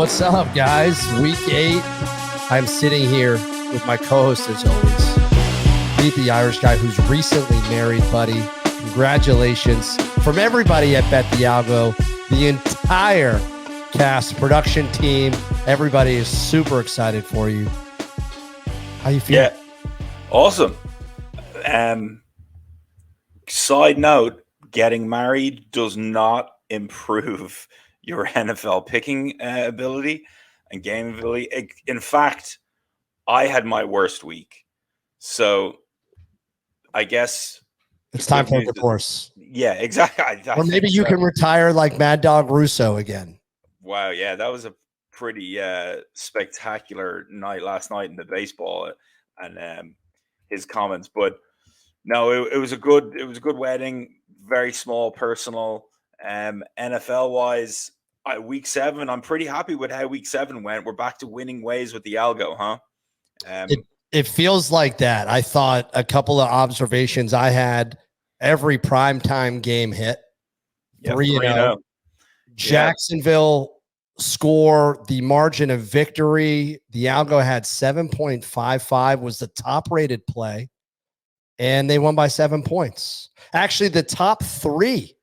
What's up, guys? Week 8. I'm sitting here with my co-host, as always, Pete, the Irish guy who's recently married, buddy. Congratulations from everybody at Bet the Algo, the entire cast, production team. Everybody is super excited for you. How you feel? Yeah, awesome. Side note, getting married does not improve your NFL picking ability and game ability. In fact, I had my worst week. So I guess it's time for a divorce. Yeah, exactly. Or maybe you can retire like Mad Dog Russo again. Wow, yeah, that was a pretty spectacular night last night in the baseball and his comments. But no, it was a good wedding, very small, personal. NFL wise, week 7, I'm pretty happy with how week 7 went. We're back to winning ways with the algo, huh? It feels like that. I thought a couple of observations I had. Every primetime game hit. 3-0. Jacksonville score, the margin of victory. The algo had 7.55 was the top rated play. And they won by 7 points. Actually, the top 3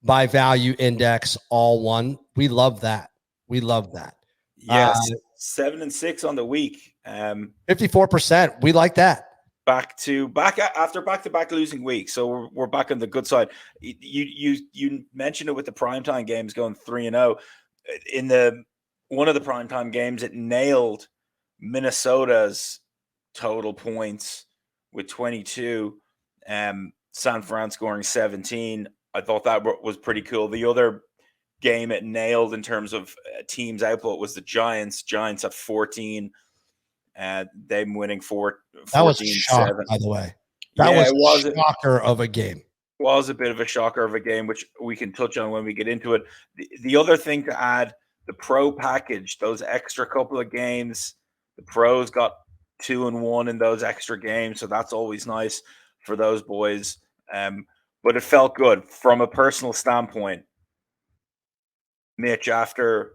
by value index all won. We love that. We love that. Yes, 7 and 6 on the week. 54%. We like that. Back after back-to-back losing weeks. So we're back on the good side. You mentioned it with the primetime games going 3-0. In one of the primetime games, it nailed Minnesota's total points with 22. San Fran scoring 17. I thought that was pretty cool. The other game it nailed in terms of teams output was the Giants. Giants at 14. Them winning 14. That was a shock, by the way. That was a shocker of a game. Was a bit of a shocker of a game, which we can touch on when we get into it. The other thing to add, the pro package, those extra couple of games, the pros got 2-1 in those extra games, so that's always nice for those boys. But it felt good from a personal standpoint. Mitch, after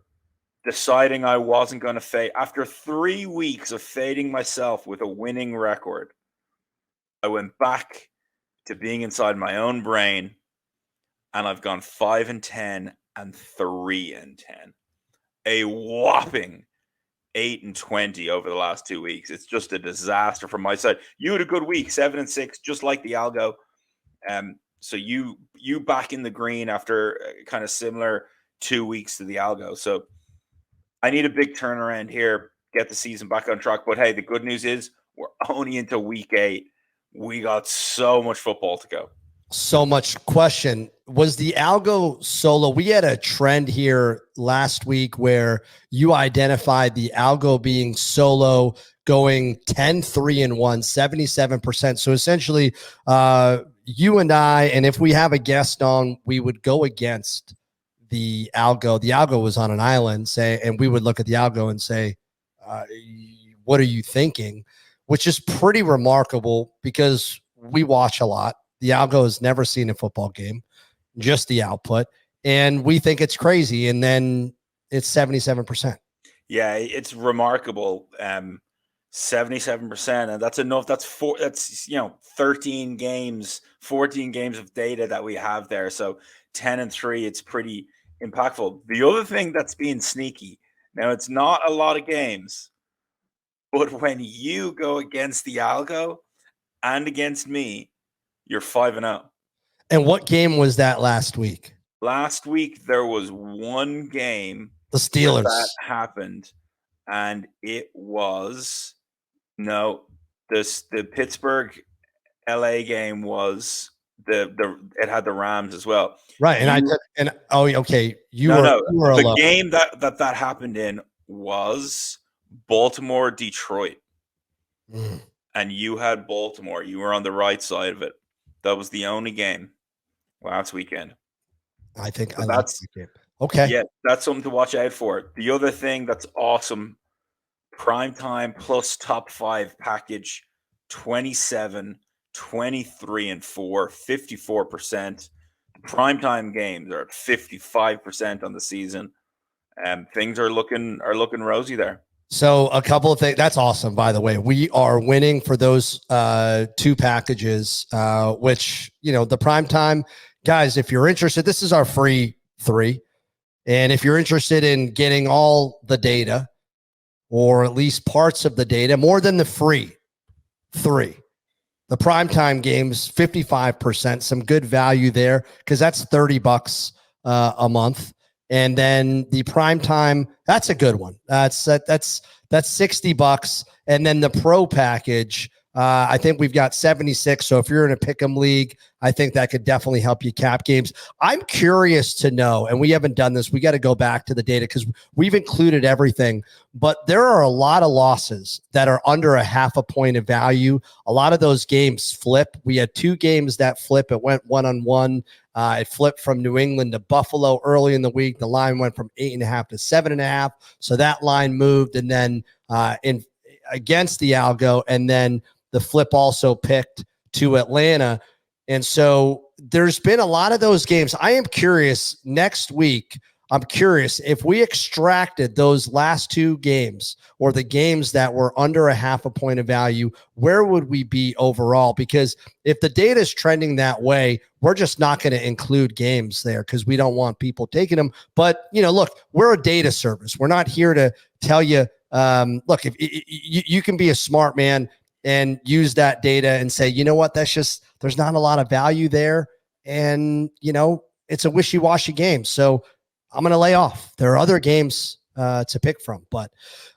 deciding I wasn't going to fade, after 3 weeks of fading myself with a winning record, I went back to being inside my own brain, and I've gone 5-10 and 3-10. A whopping 8-20 over the last 2 weeks. It's just a disaster from my side. You had a good week, 7 and 6, just like the algo. So you back in the green after kind of similar 2 weeks to the algo. So I need a big turnaround here, get the season back on track. But hey, the good news is we're only into week 8. We got so much football to go. So much. Question, was the algo solo? We had a trend here last week where you identified the algo being solo, going 10-3-1, 77%. So essentially, you and I, and if we have a guest on, we would go against the algo. The algo was on an island, and we would look at the algo and say, what are you thinking? Which is pretty remarkable because we watch a lot. The algo has never seen a football game, just the output. And we think it's crazy. And then it's 77%. Yeah, it's remarkable. 77%. And that's enough. That's 13 games, 14 games of data that we have there. So 10 and 3, it's pretty impactful. The other thing that's being sneaky, now it's not a lot of games, but when you go against the algo and against me, you're 5-0. And what game was that last week? Last week, there was one game. The Steelers. That happened. And it was, the Pittsburgh LA game was it had the Rams as well. Right. Okay. You were the alone. Game that happened in was Baltimore, Detroit. And you had Baltimore. You were on the right side of it. That was the only game last weekend. I think so that's okay. Yeah, that's something to watch out for. The other thing that's awesome, primetime plus top 5 package, 27, 23, and 4, 54%. The primetime games are at 55% on the season. things are looking rosy there. So a couple of things. That's awesome, by the way. We are winning for those two packages, which, the primetime guys, if you're interested, this is our free 3. And if you're interested in getting all the data, or at least parts of the data, more than the free 3, the primetime games, 55%, some good value there, because that's $30 a month. And then the primetime, that's a good one. That's $60. And then the pro package, I think we've got 76. So if you're in a pick'em league, I think that could definitely help you cap games. I'm curious to know, and we haven't done this. We got to go back to the data because we've included everything, but there are a lot of losses that are under a half a point of value. A lot of those games flip. We had 2 games that flip. It went 1-on-1. It flipped from New England to Buffalo early in the week. The line went from 8.5 to 7.5. So that line moved, and then against the algo, and then the flip also picked to Atlanta. And so there's been a lot of those games. I am curious next week. I'm curious if we extracted those last 2 games, or the games that were under a half a point of value, where would we be overall? Because if the data is trending that way, we're just not going to include games there because we don't want people taking them. But, look, we're a data service. We're not here to tell you, look, if you can be a smart man and use that data and say, you know what, there's not a lot of value there. And, it's a wishy-washy game. So I'm going to lay off. There are other games to pick from, but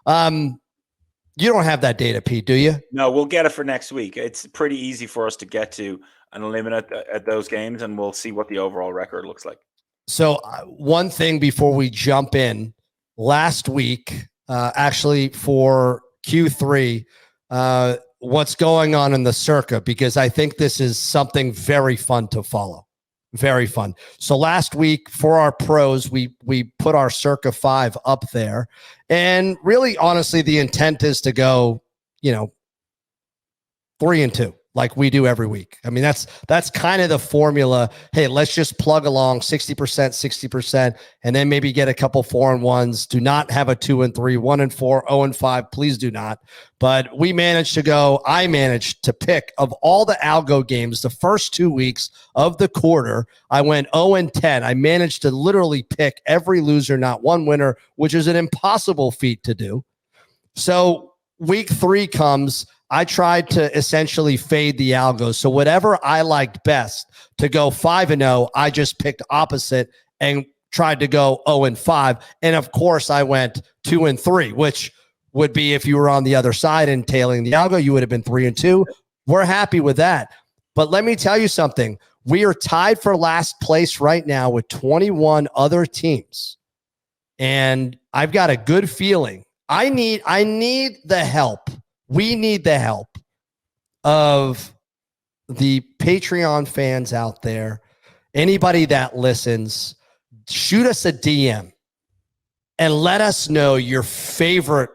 you don't have that data, Pete, do you? No, we'll get it for next week. It's pretty easy for us to get to and limit at those games, and we'll see what the overall record looks like. So one thing before we jump in, last week, actually for Q3, what's going on in the circa, because I think this is something very fun to follow. Very fun. So last week for our pros, we put our circa 5 up there, and really, honestly, the intent is to go, 3-2 like we do every week. I mean, that's kind of the formula. Hey, let's just plug along 60%, 60%, and then maybe get a couple 4-and-1s. Do not have a 2-3, 1-4, 0-5. Please do not. But I managed to pick, of all the algo games, the first 2 weeks of the quarter, I went 0-10. I managed to literally pick every loser, not one winner, which is an impossible feat to do. So week 3 comes. I tried to essentially fade the algo. So whatever I liked best to go 5-0, I just picked opposite and tried to go 0-5. And of course, I went 2-3, which would be, if you were on the other side and tailing the algo, you would have been 3-2. We're happy with that. But let me tell you something. We are tied for last place right now with 21 other teams. And I've got a good feeling. I need the help. We need the help of the Patreon fans out there. Anybody that listens, shoot us a DM and let us know your favorite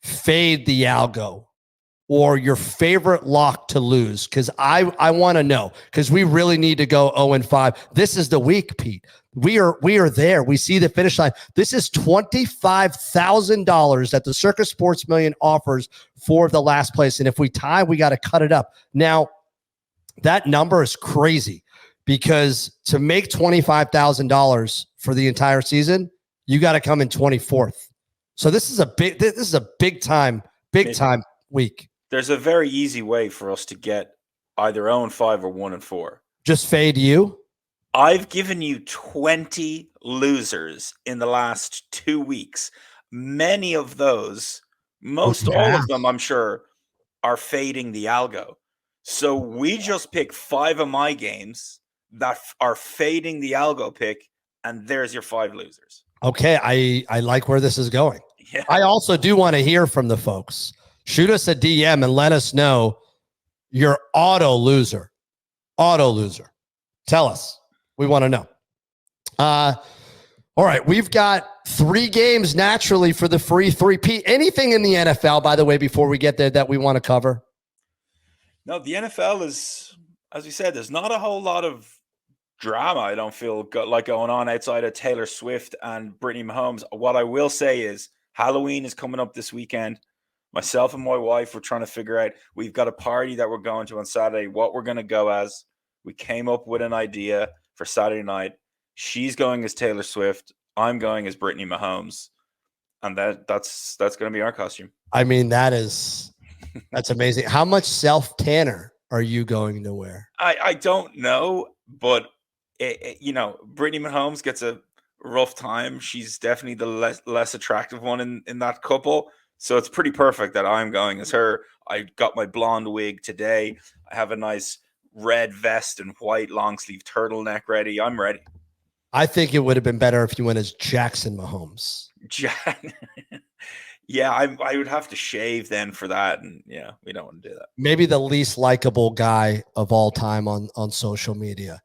fade the algo or your favorite lock to lose. Because I want to know, because we really need to go 0-5. This is the week, Pete. We are there. We see the finish line. This is $25,000 that the Circa Sports Million offers for the last place. And if we tie, we got to cut it up. Now, that number is crazy, because to make $25,000 for the entire season, you got to come in 24th. So this is a big time week. There's a very easy way for us to get either 0-5 or 1-4. Just fade you. I've given you 20 losers in the last 2 weeks. Many of those, all of them, I'm sure, are fading the algo. So we just pick 5 of my games that are fading the algo pick, and there's your 5 losers. Okay, I like where this is going. Yeah. I also do want to hear from the folks. Shoot us a DM and let us know your auto loser. Tell us. We want to know. All right, we've got 3 games naturally for the free 3P. Anything in the NFL, by the way, before we get there, that we want to cover? No, the NFL is, as we said, there's not a whole lot of drama I don't feel like going on outside of Taylor Swift and Brittany Mahomes. What I will say is Halloween is coming up this weekend. Myself and my wife were trying to figure out, we've got a party that we're going to on Saturday, what we're going to go as. We came up with an idea for Saturday night. She's going as Taylor Swift. I'm going as Brittany Mahomes. And that's going to be our costume. I mean, that's amazing. How much self-tanner are you going to wear? I don't know, but Brittany Mahomes gets a rough time. She's definitely the less attractive one in that couple. So it's pretty perfect that I'm going as her. I got my blonde wig today. I have a nice red vest and white long sleeve turtleneck ready. I'm ready. I think it would have been better if you went as Jackson Mahomes. Yeah, I would have to shave then for that. And yeah, we don't want to do that. Maybe the least likable guy of all time on social media.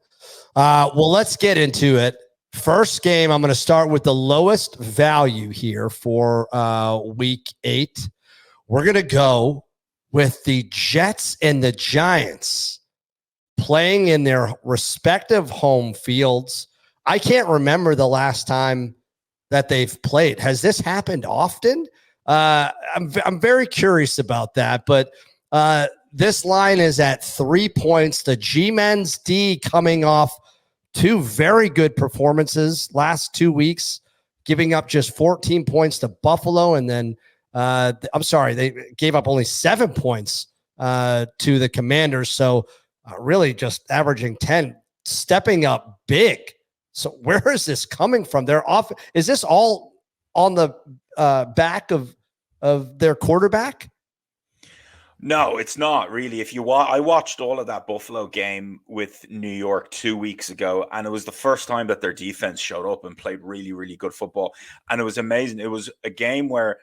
Well, let's get into it. First game, I'm going to start with the lowest value here for week 8. We're going to go with the Jets and the Giants playing in their respective home fields. I can't remember the last time that they've played. Has this happened often? I'm very curious about that, but this line is at 3 points. The G-Men's D coming off 2 very good performances last 2 weeks, giving up just 14 points to Buffalo. And then, they gave up only 7 points to the Commanders. So really just averaging 10, stepping up big. So where is this coming from? They're off. Is this all on the back of their quarterback? No, it's not really. I watched all of that Buffalo game with New York 2 weeks ago, and it was the first time that their defense showed up and played really, really good football. And it was amazing. It was a game where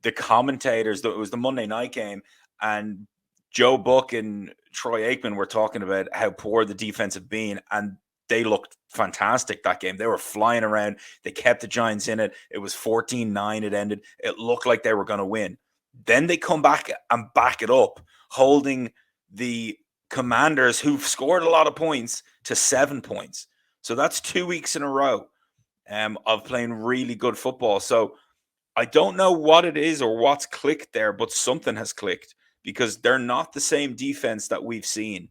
the commentators, it was the Monday night game, and Joe Buck and Troy Aikman were talking about how poor the defense had been, and they looked fantastic that game. They were flying around. They kept the Giants in it. It was 14-9. It ended. It looked like they were going to win. Then they come back and back it up, holding the Commanders, who've scored a lot of points, to 7 points. So that's 2 weeks in a row of playing really good football. So I don't know what it is or what's clicked there, but something has clicked because they're not the same defense that we've seen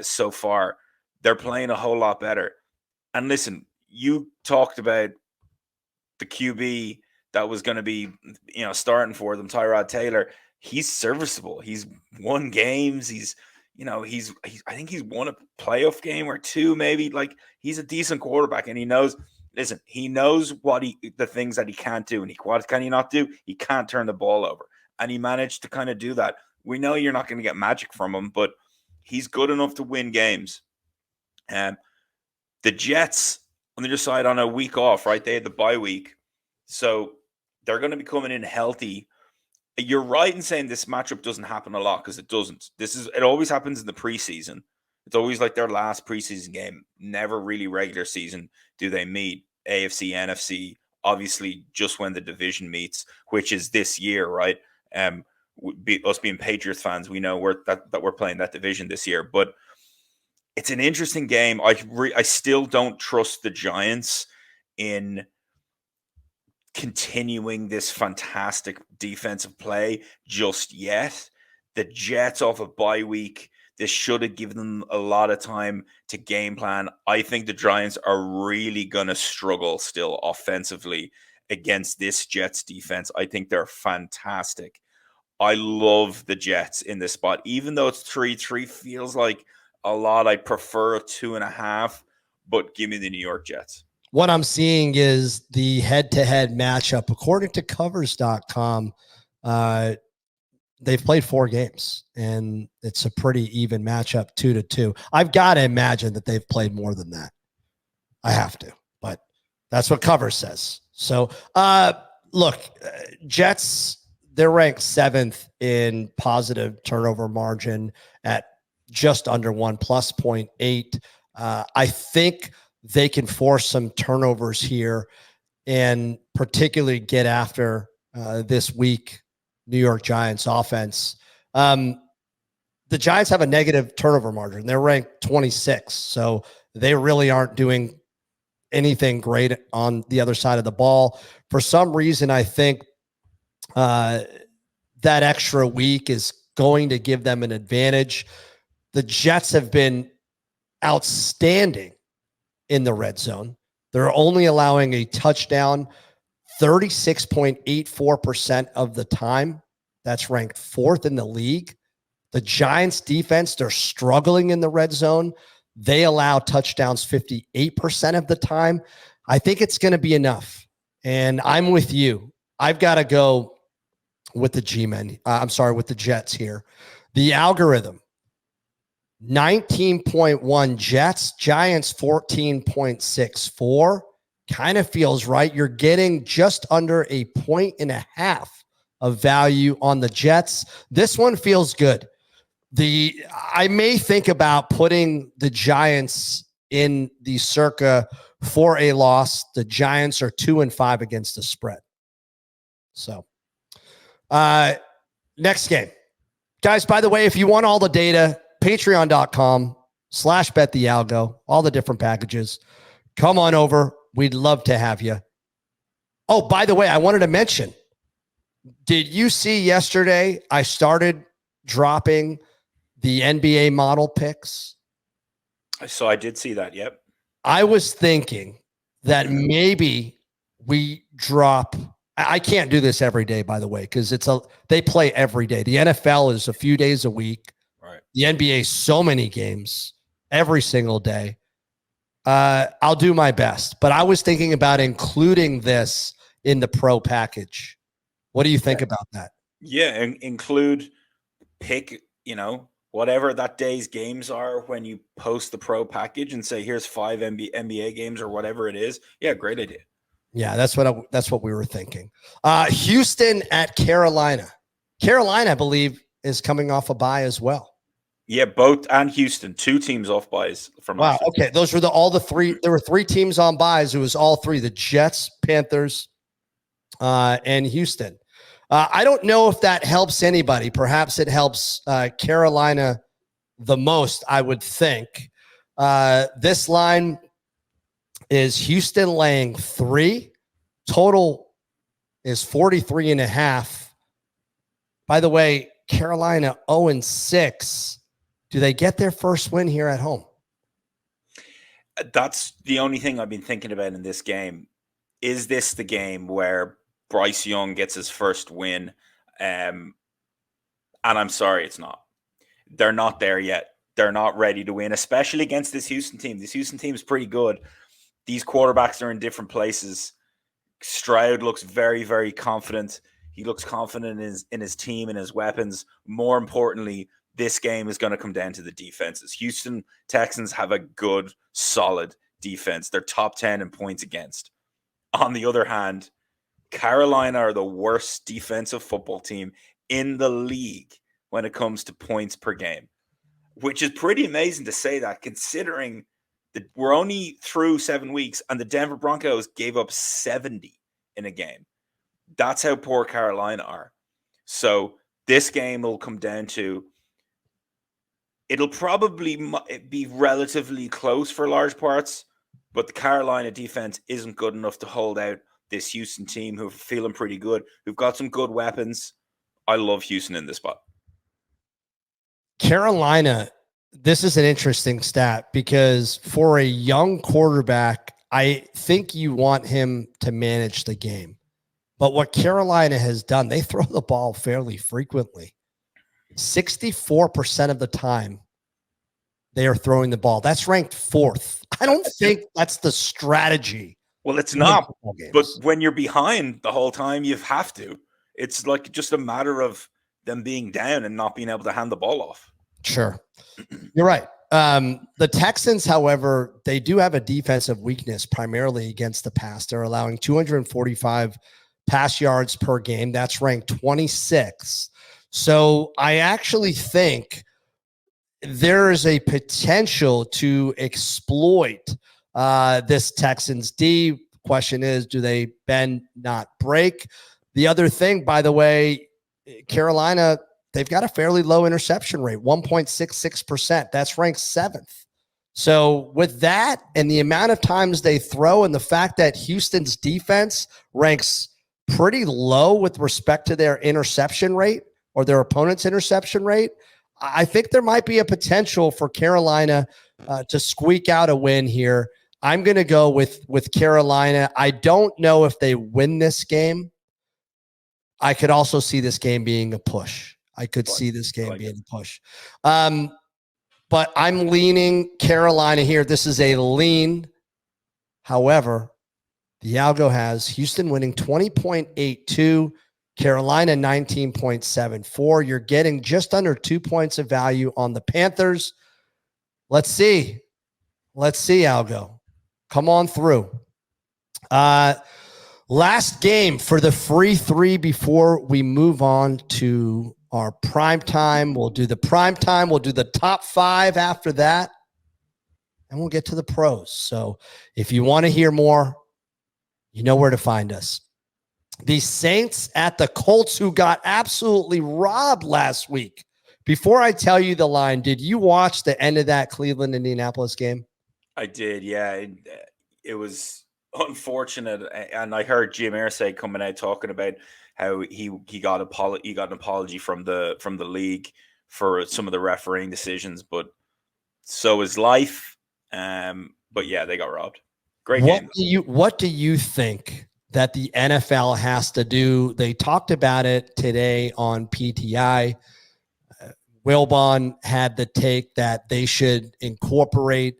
so far. They're playing a whole lot better. And listen, you talked about the QB that was going to be, starting for them, Tyrod Taylor. He's serviceable. He's won games. I think he's won a playoff game or 2, maybe. Like, he's a decent quarterback, and he knows the things that he can't do. And what can he not do? He can't turn the ball over. And he managed to kind of do that. We know you're not going to get magic from him, but he's good enough to win games. The Jets on the other side on a week off, right? They had the bye week. So they're going to be coming in healthy. You're right in saying this matchup doesn't happen a lot, because it doesn't. It always happens in the preseason. It's always like their last preseason game. Never really regular season do they meet. AFC, NFC, obviously just when the division meets, which is this year, right? Us being Patriots fans, we know that we're playing that division this year. But it's an interesting game. I still don't trust the Giants in continuing this fantastic defensive play just yet. The Jets off a bye week, this should have given them a lot of time to game plan. I think the Giants are really going to struggle still offensively against this Jets defense. I think they're fantastic. I love the Jets in this spot. Even though it's 3-3 feels like a lot, I prefer a 2.5, but give me the New York Jets. What I'm seeing is the head-to-head matchup. According to covers.com, they've played 4 games, and it's a pretty even matchup, 2-2. I've got to imagine that they've played more than that. I have to, but that's what cover says. So, look, Jets, they're ranked 7th in positive turnover margin at just under 1, plus 0.8. I think they can force some turnovers here and particularly get after this week New York Giants offense. The Giants have a negative turnover margin. They're ranked 26th. So they really aren't doing anything great on the other side of the ball. For some reason, I think that extra week is going to give them an advantage. The Jets have been outstanding in the red zone. They're only allowing a touchdown 36.84% of the time. That's ranked 4th in the league. The Giants defense, they're struggling in the red zone. They allow touchdowns 58% of the time. I think it's going to be enough. And I'm with you. I've got to go with the G-men. With the Jets here. The algorithm, 19.1 Jets, Giants 14.64. Kind of feels right. You're getting just under 1.5 points of value on the Jets. This one feels good. I may think about putting the Giants in the circa for a loss. The Giants are 2-5 against the spread. So, next game. Guys, by the way, if you want all the data, patreon.com/betthealgo, all the different packages. Come on over. We'd love to have you. Oh, by the way, I wanted to mention, did you see yesterday I started dropping the NBA model picks? I did see that. Yep. I was thinking that maybe we drop. I can't do this every day, by the way, because they play every day. The NFL is a few days a week. Right. The NBA, so many games every single day. I'll do my best, but I was thinking about including this in the pro package. What do you think about that? Yeah, include pick, whatever that day's games are when you post the pro package and say, here's 5 NBA games or whatever it is. Yeah, great idea. Yeah, that's what we were thinking. Houston at Carolina. Carolina, I believe, is coming off a bye as well. Yeah, both and Houston, 2 teams off buys from wow. Okay, those were all the 3. There were 3 teams on buys. It was all 3: the Jets, Panthers, and Houston. I don't know if that helps anybody. Perhaps it helps Carolina the most, I would think. This line is Houston laying 3. Total is 43.5. By the way, Carolina 0-6. Do they get their first win here at home? That's the only thing I've been thinking about in this game. Is this the game where Bryce Young gets his first win? And I'm sorry, it's not. They're not there yet. They're not ready to win, especially against this Houston team. This Houston team is pretty good. These quarterbacks are in different places. Stroud looks very, very confident. He looks confident in his team and his weapons. More importantly, this game is going to come down to the defenses. Houston Texans have a good, solid defense. They're top 10 in points against. On the other hand, Carolina are the worst defensive football team in the league when it comes to points per game, which is pretty amazing to say that, considering that we're only through 7 weeks and the Denver Broncos gave up 70 in a game. That's how poor Carolina are. So this game will come down to, it'll probably be relatively close for large parts, but the Carolina defense isn't good enough to hold out this Houston team who are feeling pretty good, who've got some good weapons. I love Houston in this spot. Carolina, this is an interesting stat because for a young quarterback, I think you want him to manage the game. But what Carolina has done, they throw the ball fairly frequently. 64% of the time they are throwing the ball. That's ranked 4th. I don't think that's the strategy. Well, it's not. But when you're behind the whole time, you have to. It's like just a matter of them being down and not being able to hand the ball off. Sure. You're right. The Texans, however, they do have a defensive weakness primarily against the pass. They're allowing 245 pass yards per game. That's ranked 26. So I actually think there is a potential to exploit this Texans D. Question is, do they bend, not break? The other thing, by the way, Carolina, they've got a fairly low interception rate, 1.66%. That's ranked 7th. So with that and the amount of times they throw and the fact that Houston's defense ranks pretty low with respect to their interception rate or their opponent's interception rate, I think there might be a potential for Carolina to squeak out a win here. I'm going to go with Carolina. I don't know if they win this game. I could also see this game being a push. I could see this game being a push. But I'm leaning Carolina here. This is a lean. However, the algo has Houston winning 20.82, Carolina 19.74. You're getting just under 2 points of value on the Panthers. Let's see. Algo. Come on through. Last game for the free three before we move on to our prime time. We'll do the prime time. We'll do the top five after that. And we'll get to the pros. So if you want to hear more, you know where to find us. The Saints at the Colts, who got absolutely robbed last week. Before I tell you the line, did you watch the end of that Cleveland-Indianapolis game? I did, yeah. It was unfortunate. And I heard Jim Irsay coming out talking about how he got an apology from the league for some of the refereeing decisions, but so is life. But yeah, they got robbed. Great game. What do you think that the NFL has to do? They talked about it today on PTI. Wilbon had the take that they should incorporate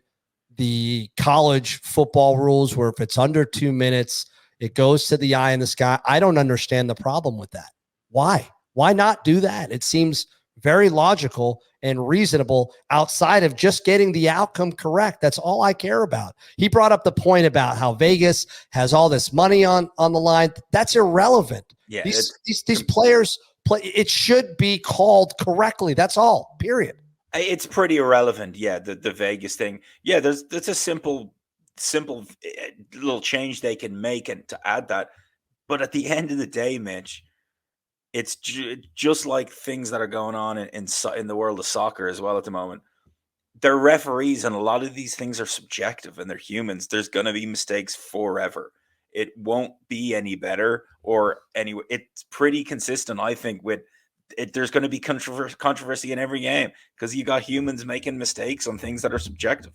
the college football rules where if it's under 2 minutes, it goes to the eye in the sky. I don't understand the problem with that. Why? Why not do that? It seems very logical and reasonable outside of just getting the outcome correct. That's all I care about. He brought up the point about how Vegas has all this money on the line. That's irrelevant. Yeah, these players play. It should be called correctly. That's all, period. It's pretty irrelevant. Yeah. The Vegas thing. Yeah. That's a simple little change they can make and to add that. But at the end of the day, Mitch, it's just like things that are going on in the world of soccer as well at the moment. They're referees, and a lot of these things are subjective, and they're humans. There's going to be mistakes forever. It won't be any better or anyway. It's pretty consistent, I think. With it, there's going to be controversy in every game because you got humans making mistakes on things that are subjective.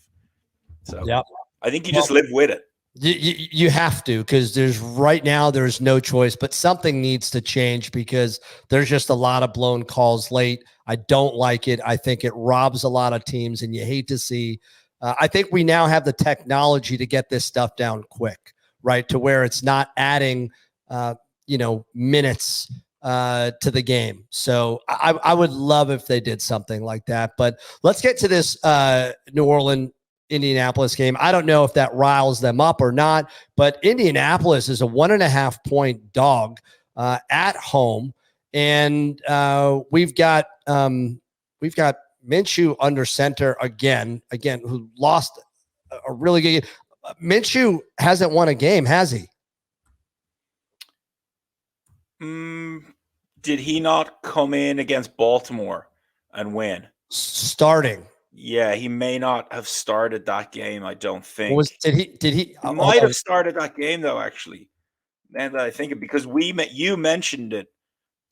So yeah, I think you just live with it. You have to, because right now there's no choice, but something needs to change because there's just a lot of blown calls late. I don't like it. I think it robs a lot of teams, and you hate to see. I think we now have the technology to get this stuff down quick, right? To where it's not adding, minutes to the game. So I would love if they did something like that. But let's get to this New Orleans Indianapolis game. I don't know if that riles them up or not, but Indianapolis is a 1.5 point dog at home. And we've got Minshew under center again, who lost a really good game. Minshew hasn't won a game, has he? Did he not come in against Baltimore and win? Starting. Yeah, he may not have started that game, I don't think. Did he? He might have started that game, though, actually. Now that I think it, because you mentioned it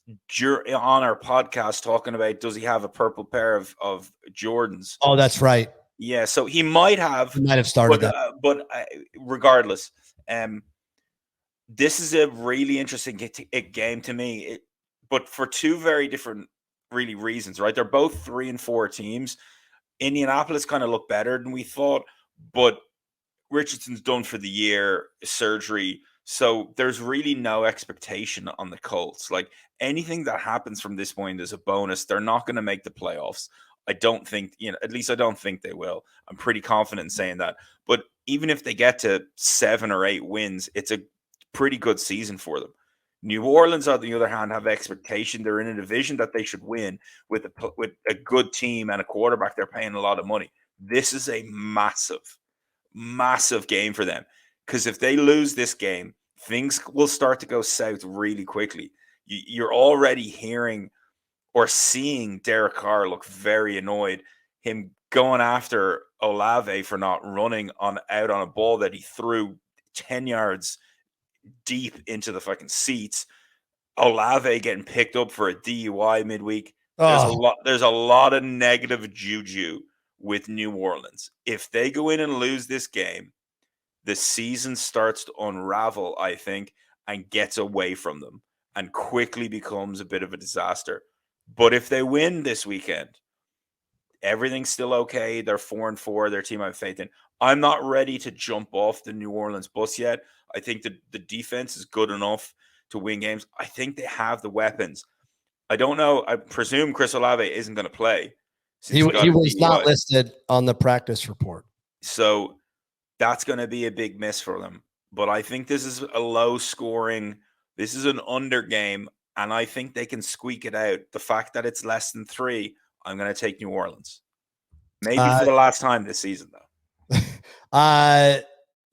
on our podcast talking about does he have a purple pair of Jordans? Oh, that's right. Yeah, so he might have. He might have started that. But regardless, this is a really interesting game to me. But for two very different, really reasons, right? They're both 3-4 teams. Indianapolis kind of looked better than we thought, but Richardson's done for the year, surgery. So there's really no expectation on the Colts. Like anything that happens from this point is a bonus. They're not going to make the playoffs. I don't think, at least I don't think they will. I'm pretty confident in saying that. But even if they get to 7 or 8 wins, it's a pretty good season for them. New Orleans, on the other hand, have expectation. They're in a division that they should win with a good team and a quarterback. They're paying a lot of money. This is a massive, massive game for them, because if they lose this game, things will start to go south really quickly. You're already hearing or seeing Derek Carr look very annoyed. Him going after Olave for not running out on a ball that he threw 10 yards deep into the fucking seats. Olave getting picked up for a DUI midweek. There's a lot of negative juju with New Orleans. If they go in and lose this game, the season starts to unravel, I think, and gets away from them and quickly becomes a bit of a disaster. But if they win this weekend, everything's still okay. They're 4-4. Their team I have faith in. I'm not ready to jump off the New Orleans bus yet. I think the defense is good enough to win games. I think they have the weapons. I don't know. I presume Chris Olave isn't going to play. He was not listed on the practice report. So that's going to be a big miss for them. But I think this is a low scoring. This is an under game, and I think they can squeak it out. The fact that it's less than 3, I'm going to take New Orleans. Maybe for the last time this season, though.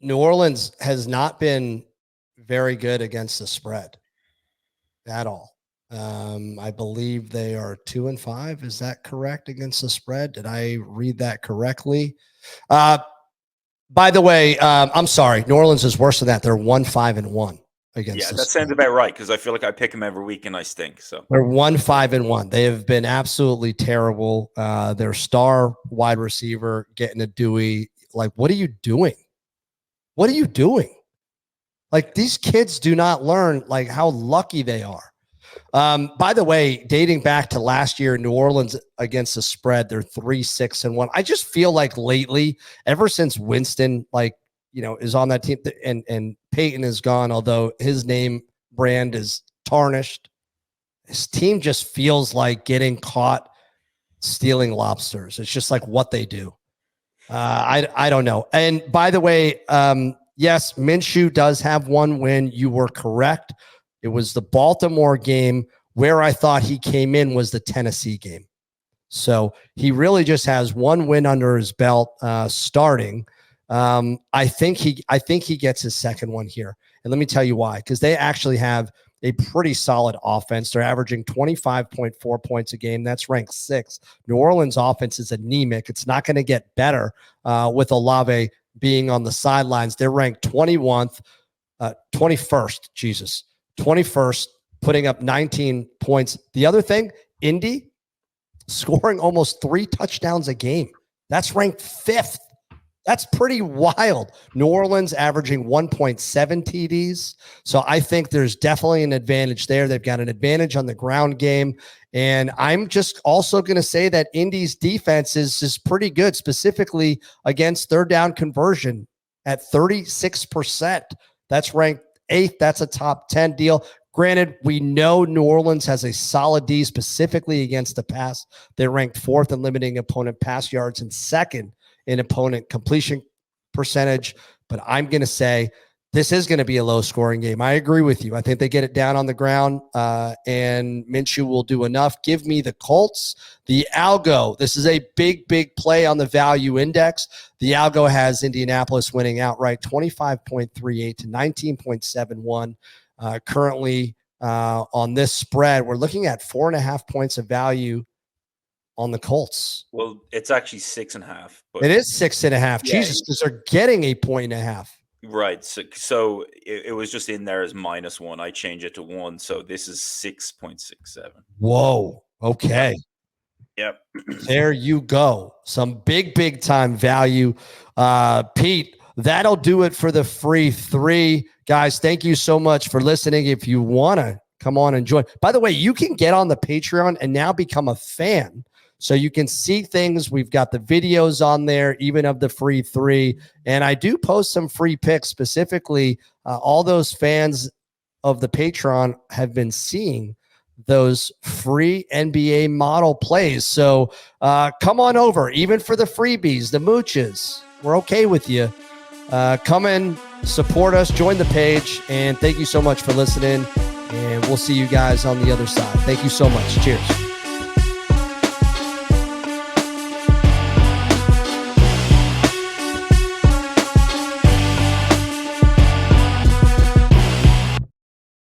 New Orleans has not been very good against the spread at all. I believe they are 2-5. Is that correct against the spread? Did I read that correctly? By the way, I'm sorry. New Orleans is worse than that. They're 1-5-1 against. Yeah, that sounds about right because I feel like I pick them every week and I stink. So they're 1-5-1. They have been absolutely terrible. Their star wide receiver getting a Dewey. Like, what are you doing? What are you doing? Like, these kids do not learn like how lucky they are. By the way, dating back to last year, New Orleans against the spread, they're 3-6-1. I just feel like lately, ever since Winston, is on that team and Peyton is gone, although his name brand is tarnished, his team just feels like getting caught stealing lobsters. It's just like what they do. I don't know. And by the way, yes, Minshew does have one win. You were correct. It was the Baltimore game. Where I thought he came in was the Tennessee game. So he really just has one win under his belt starting. I think he gets his second one here. And let me tell you why. Because they actually have a pretty solid offense. They're averaging 25.4 points a game. That's ranked 6th. New Orleans offense is anemic. It's not going to get better with Olave being on the sidelines. They're ranked 21st, 21st, putting up 19 points. The other thing, Indy scoring almost 3 touchdowns a game. That's ranked 5th. That's pretty wild. New Orleans averaging 1.7 TDs. So I think there's definitely an advantage there. They've got an advantage on the ground game. And I'm just also going to say that Indy's defense is pretty good, specifically against third down conversion at 36%. That's ranked 8th. That's a top 10 deal. Granted, we know New Orleans has a solid D specifically against the pass. They're ranked 4th in limiting opponent pass yards and 2nd in opponent completion percentage. But I'm going to say this is going to be a low scoring game. I agree with you. I think they get it down on the ground and Minshew will do enough. Give me the Colts. The algo. This is a big play on the value index. The algo has Indianapolis winning outright 25.38 to 19.71. Currently on this spread, we're looking at 4.5 points of value on the Colts. Well, it's actually 6.5. But it is 6.5. Yeah, Jesus, because they're getting 1.5. Right. So it was just in there as -1. I change it to 1. So this is 6.67. Whoa. Okay. Yep. There you go. Some big time value. Pete, that'll do it for the free 3. Guys, thank you so much for listening. If you want to come on and join. By the way, you can get on the Patreon and now become a fan. So you can see things. We've got the videos on there, even of the free 3. And I do post some free picks specifically. All those fans of the Patreon have been seeing those free NBA model plays. So come on over, even for the freebies, the mooches. We're okay with you. Come in, support us, join the page. And thank you so much for listening. And we'll see you guys on the other side. Thank you so much. Cheers.